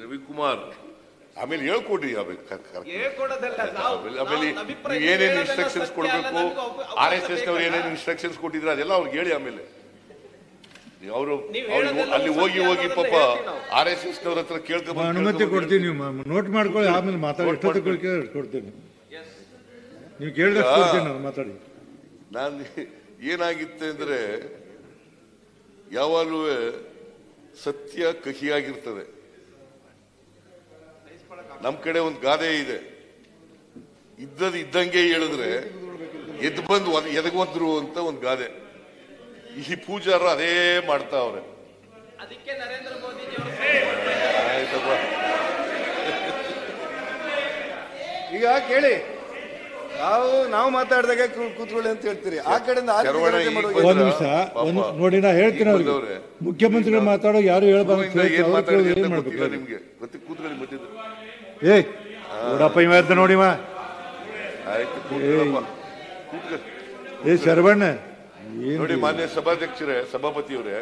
ರವಿಕುಮಾರ್ ಆಮೇಲೆ ಹೇಳ್ಕೊಡ್ರಿ ಆಮೇಲೆ ಆಮೇಲೆ ಏನೇನು ಇನ್ಸ್ಟ್ರಕ್ಷನ್ಸ್ ಕೊಡ್ಬೇಕು RSS ನವ್ರು ಏನೇನು ಇನ್ಸ್ಟ್ರಕ್ಷನ್ಸ್ ಕೊಟ್ಟಿದ್ರೆ ಅದೆಲ್ಲ ಅವ್ರಿಗೆ ಹೇಳಿ. ಆಮೇಲೆ ಅವರು ಅಲ್ಲಿ ಹೋಗಿ ಹೋಗಿ ಪಾಪ RSS ನವ್ರ ಹತ್ರ ಕೇಳ್ಕೊಂಡು ಅನುಮತಿ ಕೊಡ್ತೀನಿ, ನೀವು ನೋಟ್ ಮಾಡ್ಕೊಳ್ಳಿ, ಆಮೇಲೆ ಮಾತಾಡಿ ಕೊಡ್ತೀನಿ. ನೀವು ಕೇಳಿದಷ್ಟು ಕೊಡ್ತೀನಿ ನಾನು ಮಾತಾಡಿ. ನಾನು ಏನಾಗಿತ್ತೆ ಅಂದ್ರೆ ಯಾವಾಗಲೂ ಸತ್ಯ ಕಹಿಯಾಗಿರ್ತದೆ. ನಮ್ ಕಡೆ ಒಂದು ಗಾದೆ ಇದೆ, ಇದ್ದಂಗೆ ಹೇಳಿದ್ರೆ ಎದ್ದು ಬಂದು ಎದಗೊಂದ್ರು ಅಂತ ಒಂದು ಗಾದೆ. ಈ ಪೂಜಾರ ಅದೇ ಮಾಡ್ತಾವ್ರೆ. ಆಯ್ತಪ್ಪ, ಈಗ ಕೇಳಿ, ನಾವು ಮಾತಾಡಿದಾಗ ಕೂತ್ಕೊಳ್ಳಿ ಅಂತ ಹೇಳ್ತೀರಿ, ಆ ಕಡೆಯಿಂದ ಒಂದ್ ನಿಮಿಷ ನೋಡಿ, ನಾ ಹೇಳ್ತೀನಿ ಅವ್ರಿಗೆ, ಮುಖ್ಯಮಂತ್ರಿಗಳು ಮಾತಾಡೋ ಯಾರು ಹೇಳ್ಬಾರ್ದು. ನಿಮ್ಗೆ ಕೂತ್ಕೊಳ್ಳಿ ಮತ್ತಿದ್ರು. ನೋಡಪ್ಪ ಇವ ಅಂತ ನೋಡಿವ. ಆಯ್ತು ಶರವಣ್ಣ ನೋಡಿ, ಮಾನ್ಯ ಸಭಾಧ್ಯಕ್ಷರೇ, ಸಭಾಪತಿಯವರೇ,